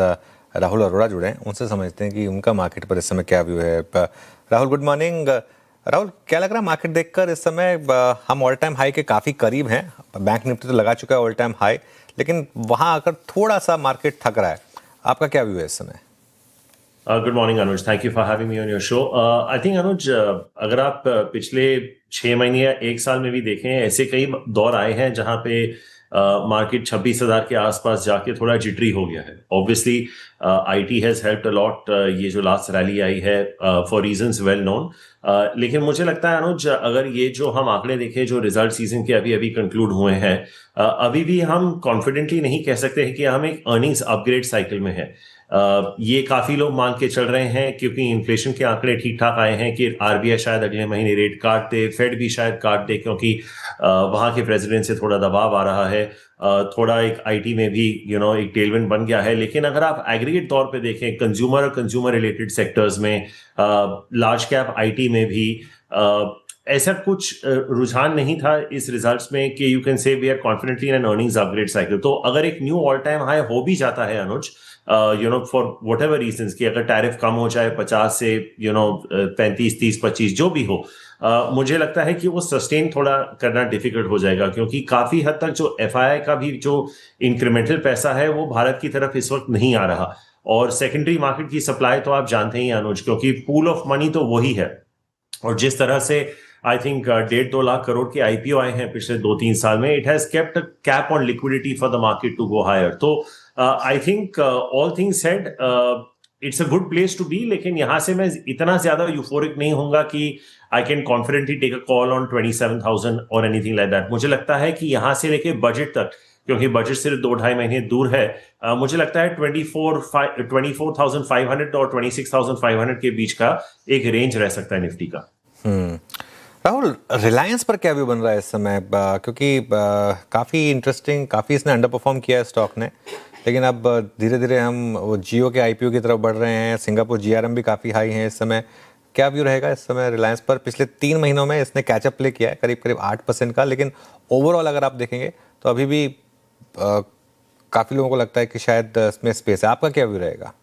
राहुल अरोड़ा जुड़े हैं, उनसे समझते हैं कि उनका मार्केट पर इस समय क्या व्यू है। Rahul, good morning. राहुल, क्या लग रहा है मार्केट देखकर इस समय? हम ऑल टाइम हाई के काफ़ी करीब हैं। बैंक निफ्टी तो लगा चुका है ऑल टाइम हाई, लेकिन वहाँ आकर थोड़ा सा मार्केट थक रहा है। आपका क्या व्यू है इस समय? Good morning Anuj, thank you for having me on your show. I think Anuj, अगर आप पिछले 6 महीने या एक साल में भी देखें, ऐसे कई दौर आए हैं जहां पे मार्केट 26,000 के आसपास जाके थोड़ा जिटरी हो गया है। Obviously IT has helped a lot, ये जो लास्ट रैली आई है फॉर रीजंस वेल नोन। लेकिन मुझे लगता है अनुज, अगर ये जो हम आंकड़े देखें जो रिजल्ट सीजन के अभी अभी कंक्लूड हुए हैं, अभी भी हम कॉन्फिडेंटली नहीं कह सकते हैं कि हम एक अर्निंग्स अपग्रेड साइकिल में है। ये काफी लोग मान के चल रहे हैं क्योंकि इन्फ्लेशन के आंकड़े ठीक ठाक आए हैं कि आरबीआई शायद अगले महीने रेट काट दे, फेड भी शायद काट दे, क्योंकि वहां के प्रेसिडेंट से थोड़ा दबाव आ रहा है। थोड़ा एक आईटी में भी एक टेलविंड बन गया है। लेकिन अगर आप एग्रीगेट तौर पे देखें कंज्यूमर और कंज्यूमर रिलेटेड सेक्टर्स में, लार्ज कैप आईटी में भी ऐसा कुछ रुझान नहीं था इस रिजल्ट्स में कि you can say we are confidently in an earnings upgrade cycle. तो अगर एक न्यू ऑल टाइम हाई हो भी जाता है अनुज, फॉर वट एवर रीजन, कि अगर टैरिफ कम हो जाए 50 से 35, 30, 25 जो भी हो, मुझे लगता है कि वो सस्टेन थोड़ा करना डिफिकल्ट हो जाएगा, क्योंकि काफी हद तक जो एफआईआई का भी जो इंक्रीमेंटल पैसा है वो भारत की तरफ इस वक्त नहीं आ रहा। और सेकेंडरी मार्केट की सप्लाई तो आप जानते ही अनुज, क्योंकि पूल ऑफ मनी तो वही है। और जिस तरह से आई थिंक 1.5-2 लाख करोड़ के आईपीओ आए हैं पिछले 2-3 साल में, it has kept a cap on liquidity for the market to go higher. तो I think all things said, it's a good place to be. लेकिन यहां से मैं इतना ज्यादा यूफोरिक नहीं होऊंगा कि I can confidently take a call on 27,000 और एनीथिंग लाइक दैट। मुझे लगता है कि यहां से लेके बजट तक, क्योंकि बजट सिर्फ 2-2.5 महीने दूर है, मुझे लगता है 24,500 और 26,500 के बीच का एक रेंज रह सकता है निफ्टी का। राहुल, रिलायंस पर क्या व्यू बन रहा है इस समय? क्योंकि काफ़ी इंटरेस्टिंग, काफ़ी इसने अंडर परफॉर्म किया है स्टॉक ने, लेकिन अब धीरे धीरे हम वो जियो के आईपीओ की तरफ बढ़ रहे हैं। सिंगापुर जीआरएम भी काफ़ी हाई हैं इस समय। क्या व्यू रहेगा इस समय रिलायंस पर? पिछले 3 महीनों में इसने कैचअप प्ले किया है करीब करीब 8% का, लेकिन ओवरऑल अगर आप देखेंगे तो अभी भी काफ़ी लोगों को लगता है कि शायद इसमें स्पेस है। आपका क्या व्यू रहेगा?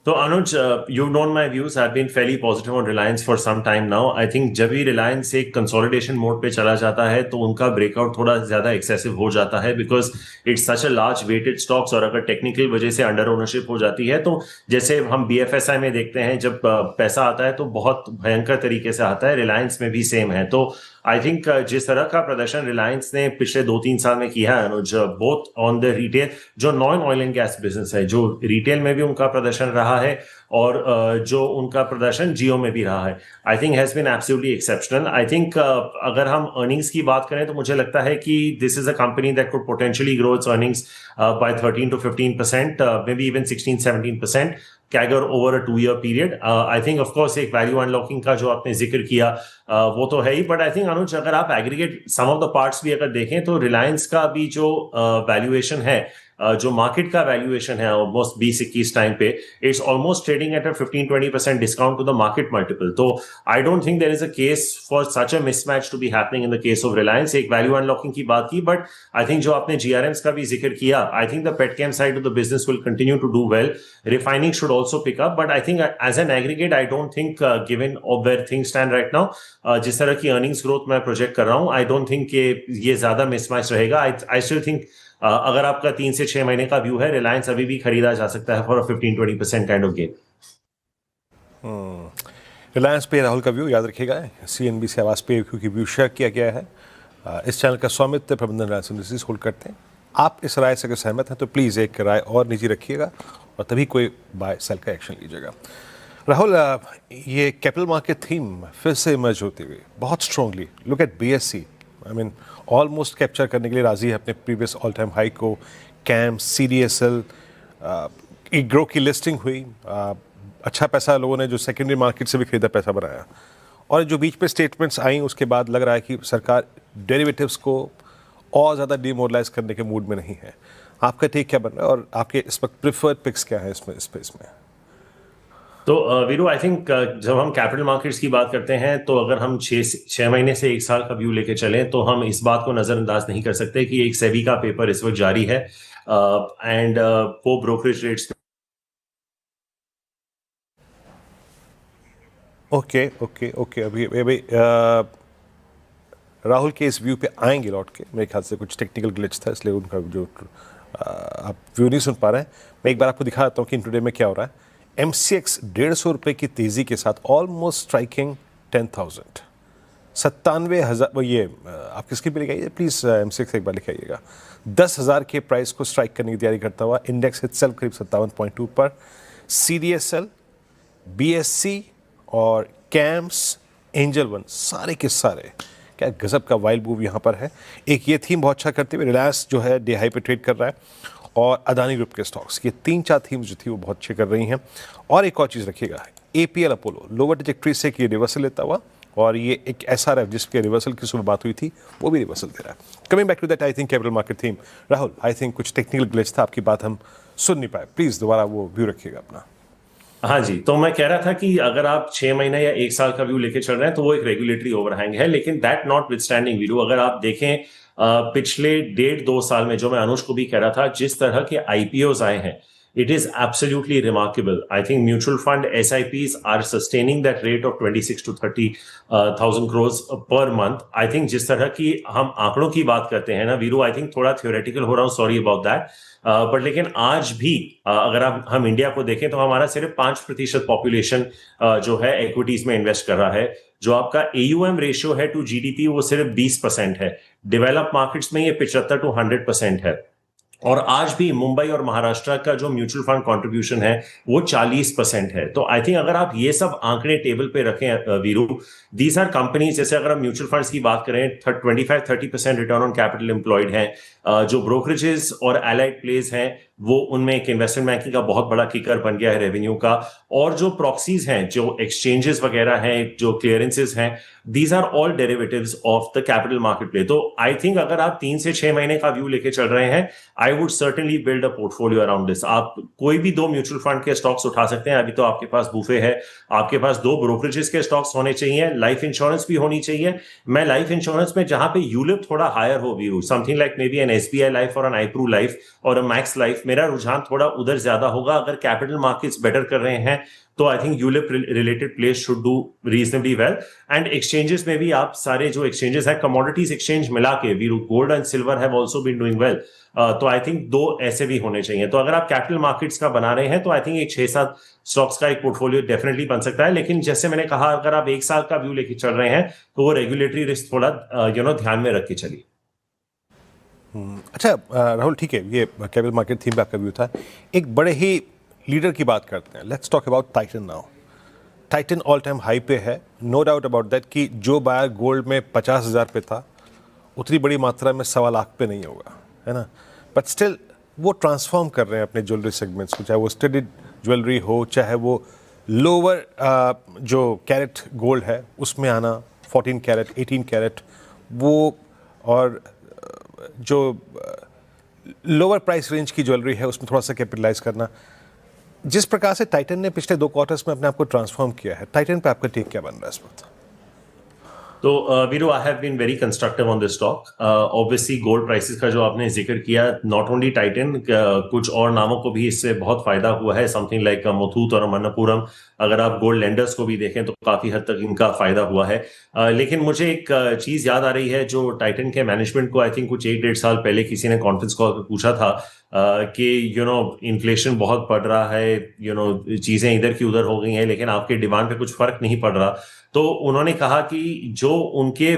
तो अनुज, you've known my views. I've been fairly positive on Reliance for some time now. I think जब भी Reliance एक कंसोलिडेशन मोड पे चला जाता है तो उनका ब्रेकआउट थोड़ा ज्यादा एक्सेसिव हो जाता है, because it's such a large weighted stocks. और अगर टेक्निकल वजह से अंडर ओनरशिप हो जाती है, तो जैसे हम बीएफएसआई में देखते हैं, जब पैसा आता है तो बहुत भयंकर तरीके से आता है। रिलायंस में भी सेम है। तो आई थिंक जिस तरह का प्रदर्शन रिलायंस ने पिछले 2-3 साल में किया है अनुज, बोथ ऑन द रिटेल, जो non oil and gas business है, जो रिटेल में भी उनका प्रदर्शन रहा है, और जो उनका प्रदर्शन जियो में भी रहा है, I think has been absolutely exceptional. I think अगर हम अर्निंग्स की बात करें तो मुझे लगता है कि this is a company that could potentially grow its earnings by 13 to 15%, maybe even 16-17% CAGR over a 2 year period. I think of course एक वैल्यू अनलॉकिंग का जो आपने जिक्र किया, वो तो है ही, बट आई थिंक अनुज, अगर आप aggregate sum of the parts भी अगर देखें तो रिलायंस का भी जो वैल्यूएशन है, जो मार्केट का वैल्यूएशन है ऑलमोस्ट 20-21 टाइम पे, it's almost trading at a 15-20% discount to the market multiple. तो I don't think there is a case for such a mismatch to be happening in the case of Reliance. एक value unlocking की बात की, but I think जो आपने जीआरएम्स का भी जिक्र किया, I think the petchem side of the business will continue to do well. Refining should also pick up, but I think as an aggregate I don't think, given where things stand right now, जिस तरह की earnings growth मैं project कर रहा हूं, आई don't think ये ज्यादा mismatch रहेगा। आई स्टिल थिंक अगर आपका 3 से 6 महीने का व्यू है, रिलायंस अभी भी खरीदा जा सकता है for 15-20% kind of gain. Reliance पे राहुल का व्यू याद रखिएगा। CNBC आवाज पे क्योंकि व्यू शेयर किया गया है। इस चैनल का स्वामित्व प्रबंधन रिलायंस इंडस्ट्रीज होल्ड करते हैं। आप इस राय से अगर सहमत हैं तो प्लीज़ एक राय और निजी रखिएगा और तभी कोई बाय सेल का एक्शन लीजिएगा। राहुल, ये कैपिटल मार्केट थीम फिर से इमर्ज होती हुई बहुत strongly. Look at BSE, I mean almost capture करने के लिए राजी है अपने प्रीवियस ऑल टाइम हाई को। कैम, CDSL, ग्रो की लिस्टिंग हुई। अच्छा पैसा लोगों ने जो सेकेंडरी मार्केट से भी खरीदा पैसा बनाया, और जो बीच पे स्टेटमेंट्स आई उसके बाद लग रहा है कि सरकार डेरिवेटिव्स को और ज़्यादा डिमोरलाइज करने के मूड में नहीं है। आपका टेक क्या बन रहा है और आपके इस वक्त प्रिफर्ड पिक्स क्या है इसमें, स्पेस में? तो वीरू, आई थिंक जब हम कैपिटल मार्केट्स की बात करते हैं तो अगर हम 6 महीने से 1 साल का व्यू लेके चलें तो हम इस बात को नजरअंदाज नहीं कर सकते कि एक सेबी का पेपर इस वक्त जारी है, एंड वो brokerage rates okay okay okay अभी अभी राहुल के इस व्यू पे आएंगे लौट के। मेरे ख्याल से कुछ टेक्निकल ग्लिच था, इसलिए उनका जो आप व्यू नहीं सुन पा रहे हैं। मैं एक बार आपको दिखा देता हूँ कि इंट्राडे में क्या हो रहा है। MCX 150 रुपये की तेज़ी के साथ ऑलमोस्ट स्ट्राइकिंग 10,000, 97,000। वो ये आप किसकी पे लिखाइए प्लीज़, MCX एक बार लिखाइएगा। 10,000 के प्राइस को स्ट्राइक करने की तैयारी करता हुआ इंडेक्स इटसेल्फ करीब 57.2 पर। CDSL, BSC और कैम्स, एंजल वन, सारे के सारे क्या गजब का वाइल्ड मूव यहाँ पर है। एक ये थीम बहुत अच्छा करते हुए रिलायंस जो है डे हाई पे ट्रेड कर रहा है, और अदानी ग्रुप के स्टॉक्स, ये 3-4 थीम्स जो थी वो बहुत अच्छे कर रही हैं। और एक और चीज़ रखिएगा, APL अपोलो लोअर ट्रैजेक्टरी से कि रिवर्सल लेता हुआ, और ये एक SRF जिसके रिवर्सल की सुबह बात हुई थी वो भी रिवर्सल दे रहा है। Coming back to that I think capital market theme, Rahul I think कुछ टेक्निकल ग्लिच था, आपकी बात हम सुन नहीं पाए, प्लीज़ दोबारा वो व्यू रखिएगा अपना। हाँ जी, तो मैं कह रहा था कि अगर आप 6 महीने या 1 साल का व्यू लेके चल रहे हैं तो वो एक रेगुलेटरी ओवरहैंग है, लेकिन दैट नॉट विथस्टैंडिंग वीरू, अगर आप देखें पिछले 1.5-2 साल में, जो मैं अनुज को भी कह रहा था, जिस तरह के IPOs आए हैं, it is absolutely remarkable. I think mutual fund SIPs are sustaining that rate of 26 to 30,000 crores per month. I think जिस तरह की हम आंकड़ों की बात करते हैं ना वीरू, I think थोड़ा theoretical हो रहा हूँ, sorry about that. बट लेकिन आज भी अगर हम इंडिया को देखें तो हमारा सिर्फ 5% पॉपुलेशन जो है इक्विटीज में इन्वेस्ट कर रहा है। जो आपका AUM रेशियो है टू GDP वो सिर्फ 20% है। डेवलप मार्केट्स में ये 75 to 100% है। और आज भी मुंबई और महाराष्ट्र का जो म्यूचुअल फंड कंट्रीब्यूशन है वो 40% है। तो आई थिंक अगर आप ये सब आंकड़े टेबल पे रखें वीरू, दीज आर कंपनीज, जैसे अगर हम म्यूचुअल फंड्स की बात करें 25-30% रिटर्न ऑन कैपिटल एम्प्लॉयड है। जो ब्रोकरेजेस और एलाइड प्लेस हैं वो उनमें एक इन्वेस्टमेंट बैंकिंग का बहुत बड़ा किकर बन गया है रेवेन्यू का। और जो प्रॉक्सीज हैं, जो एक्सचेंजेस वगैरह हैं, जो क्लियरेंसेस हैं, these are all derivatives of the capital market play. तो आई थिंक अगर आप 3 से 6 महीने का व्यू लेके चल रहे हैं, I would certainly build a portfolio around this. आप कोई भी 2 म्यूचुअल फंड के स्टॉक्स उठा सकते हैं। अभी तो आपके पास बुफे है, आपके पास 2 ब्रोकरेजेस के स्टॉक्स होने चाहिए, लाइफ इंश्योरेंस भी होनी चाहिए। मैं लाइफ इंश्योरेंस में जहां पे यूलिप थोड़ा हायर हो view, something like maybe an SBI life और एन iPru लाइफ और मैक्स लाइफ, मेरा रुझान थोड़ा उधर ज्यादा होगा। अगर कैपिटल मार्केट्स बेटर कर रहे हैं तो I think ULIP related place should do reasonably well. And exchanges में भी आप सारे जो एक्सचेंजेस है, कमोडिटीज एक्सचेंज मिला के Veeru, gold and silver have also been doing well. तो आई थिंक 2 ऐसे भी होने चाहिए। तो अगर आप कैपिटल मार्केट्स का बना रहे हैं तो आई थिंक एक 6-7 स्टॉक्स का एक पोर्टफोलियो डेफिनेटली बन सकता है। लेकिन जैसे मैंने कहा, अगर आप 1 साल का व्यू लेके चल रहे हैं तो वो रेगुलेटरी रिस्क थोड़ा ध्यान में रख के चलिए। अच्छा राहुल, ठीक है, ये कैपिटल मार्केट थीम पे आपका व्यू था। एक बड़े ही लीडर की बात करते हैं, let's talk about Titan now. Titan all time high पे है, नो डाउट अबाउट दैट कि जो बायर गोल्ड में 50,000 पे था उतनी बड़ी मात्रा में 1.25 लाख पे नहीं होगा, है ना। बट स्टिल वो ट्रांसफॉर्म कर रहे हैं अपने ज्वेलरी सेगमेंट्स को, चाहे वो स्टडीड ज्वेलरी हो, चाहे वो लोअर जो कैरेट गोल्ड है उसमें आना, 14 कैरेट 18 कैरेट वो, और जो लोअर प्राइस रेंज की ज्वेलरी है उसमें थोड़ा सा कैपिटलाइज करना। जिस प्रकार से टाइटन ने पिछले 2 क्वार्टर्स में अपने आप को ट्रांसफॉर्म किया है, टाइटन पे आपका टेक क्या बन रहा है इस वक्त? तो Veeru, I have been very constructive on this stock. Obviously gold prices का जो आपने जिक्र किया, नॉट ओनली टाइटन, कुछ और नामों को भी इससे बहुत फायदा हुआ है, समथिंग लाइक मुथूट और मनप्पुरम। अगर आप गोल्ड लेंडर्स को भी देखें तो काफी हद तक इनका फायदा हुआ है। लेकिन मुझे एक चीज याद आ रही है, जो टाइटन के मैनेजमेंट को आई थिंक कुछ 1-1.5 साल पहले किसी ने कॉन्फ्रेंस कॉल पर पूछा था कि इन्फ्लेशन बहुत बढ़ रहा है, चीजें इधर की उधर हो गई हैं, लेकिन आपके डिमांड पे कुछ फर्क नहीं पड़ रहा। तो उन्होंने कहा कि जो उनके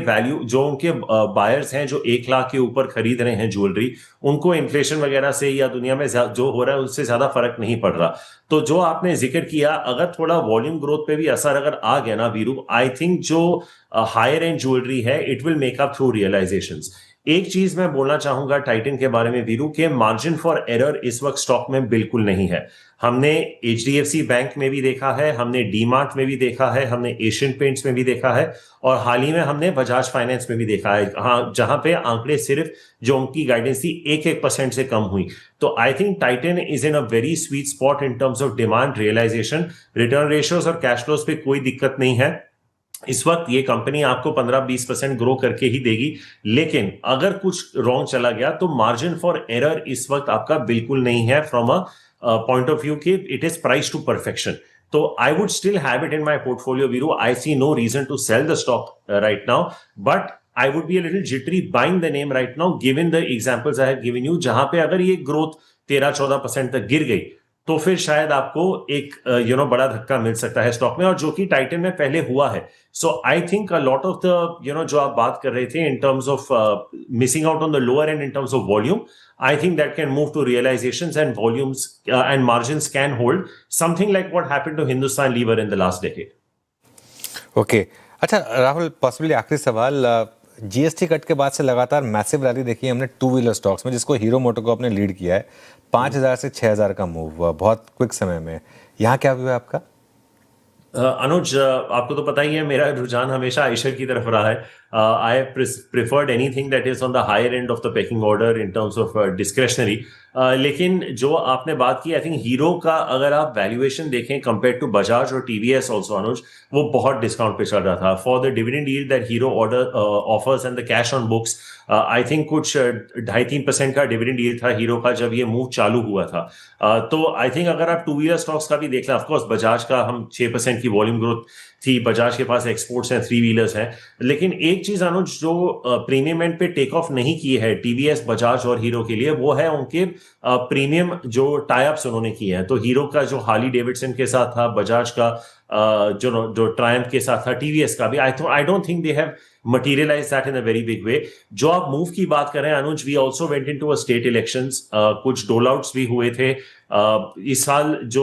बायर्स हैं जो 1 लाख के ऊपर खरीद रहे हैं ज्वेलरी, उनको इन्फ्लेशन वगैरह से या दुनिया में जो हो रहा है उससे ज्यादा फर्क नहीं पड़ रहा। तो जो आपने जिक्र किया, अगर थोड़ा वॉल्यूम ग्रोथ पे भी असर अगर आ गया ना वीरू, आई थिंक जो हायर एंड ज्वेलरी है it will make up through realisations. एक चीज मैं बोलना चाहूंगा टाइटन के बारे में वीरू, के मार्जिन फॉर एरर इस वक्त स्टॉक में बिल्कुल नहीं है। हमने HDFC बैंक में भी देखा है, हमने डीमार्ट में भी देखा है, हमने एशियन पेंट्स में भी देखा है, और हाल ही में हमने बजाज फाइनेंस में भी देखा है, हाँ, जहां पे आंकड़े सिर्फ जो उनकी गाइडेंस थी 1% से कम हुई। तो I think Titan is in a very sweet spot in terms of demand, realisation, return ratios और कैश फ्लोज पे कोई दिक्कत नहीं है। इस वक्त ये कंपनी आपको 15-20% ग्रो करके ही देगी, लेकिन अगर कुछ रॉन्ग चला गया तो मार्जिन फॉर एरर इस वक्त आपका बिल्कुल नहीं है from a point of view कि it is price to perfection. तो I would still have it in my portfolio Veeru. I see no reason to sell the stock right now, but I would be a little jittery buying the name right now, given the examples I have given you, जहां पे अगर ये growth 13-14% तक गिर गई तो फिर शायद आपको एक बड़ा धक्का मिल सकता है स्टॉक में, और जो कि टाइटन में पहले हुआ है. So I think a lot of the जो आप बात कर रहे थे in terms of missing out on the lower end in terms of volume, I think that can move to realizations and volumes and margins can hold something like what happened to Hindustan Lever in the last decade. Okay अच्छा Rahul, possibly आखिरी सवाल, GST cut के बाद से लगातार massive rally देखी है हमने टू व्हीलर स्टॉक्स में, जिसको हीरो मोटो को अपने लीड किया है. 5,000 से 6,000 का मूव बहुत क्विक समय में. यहाँ क्या व्यू है आपका? अनुज, आपको तो पता ही है मेरा रुझान हमेशा आयशर की तरफ रहा है. I preferred anything that is on the higher end of the pecking order in terms of discretionary. लेकिन जो आपने बात की, आई थिंक हीरो का अगर आप वैल्यूएशन देखें कंपेयर टू बजाज और टीवीएस ऑल्सो अनुज, वो बहुत डिस्काउंट पे चल रहा था. For the dividend yield that hero offers and the cash on books, I think कुछ 2.5-3% का डिविडेंड यील्ड था हीरो का जब ये मूव चालू हुआ था. तो आई थिंक अगर आप टू व्हीलर स्टॉक्स का भी देख लें, ऑफकोर्स बजाज का हम 6% की वॉल्यूम ग्रोथ थी, बजाज के पास एक्सपोर्ट्स हैं, 3 व्हीलर्स हैं. लेकिन एक चीज अनुज जो प्रीमियम एंड पे टेक ऑफ नहीं की है टीवीएस, बजाज और हीरो के लिए, वो है उनके प्रीमियम जो टाई अप्स उन्होंने किए हैं. तो हीरो का जो हार्ली डेविडसन के साथ था, बजाज का जो ट्रायम्फ के साथ था, टीवीएस का भी, आई don't think they have materialize that in a very big way. जो आप मूव की बात कर रहे हैं Anuj, we also went into state elections, कुछ डोल आउट्स भी हुए थे. इस साल जो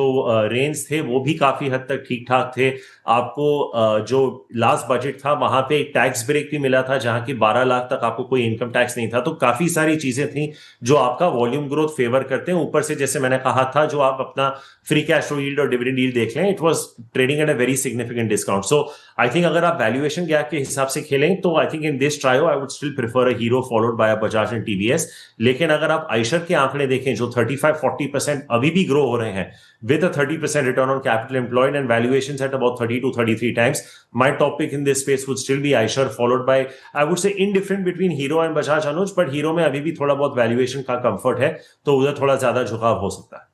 रेंज थे वो भी काफी हद तक ठीक ठाक थे. आपको जो लास्ट बजट था वहां पे एक टैक्स ब्रेक भी मिला था, जहां की 12 लाख तक आपको कोई इनकम टैक्स नहीं था. तो काफी सारी चीजें थी जो आपका वॉल्यूम ग्रोथ फेवर करते हैं. ऊपर से जैसे मैंने कहा था, जो आप अपना फ्री कैश फ्लो यील्ड और डिविडेंड यील्ड देख लें, it was trading at a very significant discount. So I think अगर आप वैल्यूएशन गैप के हिसाब से खेलें तो I think in this trio I would still prefer a hero followed by a Bajaj and TVS. लेकिन अगर आप आयशर के आंकड़े देखें जो 35-40% अभी भी ग्रो हो रहे हैं with a 30% return on capital employed and valuations at about 30 to 33 times, my top pick in this space would still be Eicher, followed by, I would say, indifferent between Hero and Bajaj Anuj, but Hero में अभी भी थोड़ा बहुत valuation का comfort है, तो उधर थोड़ा ज्यादा झुकाव हो सकता है.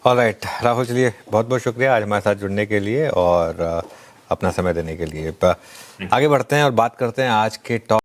ऑलराइट राहुल, चलिए बहुत बहुत शुक्रिया आज हमारे साथ जुड़ने के लिए और अपना समय देने के लिए. आगे बढ़ते हैं और बात करते हैं आज के टॉप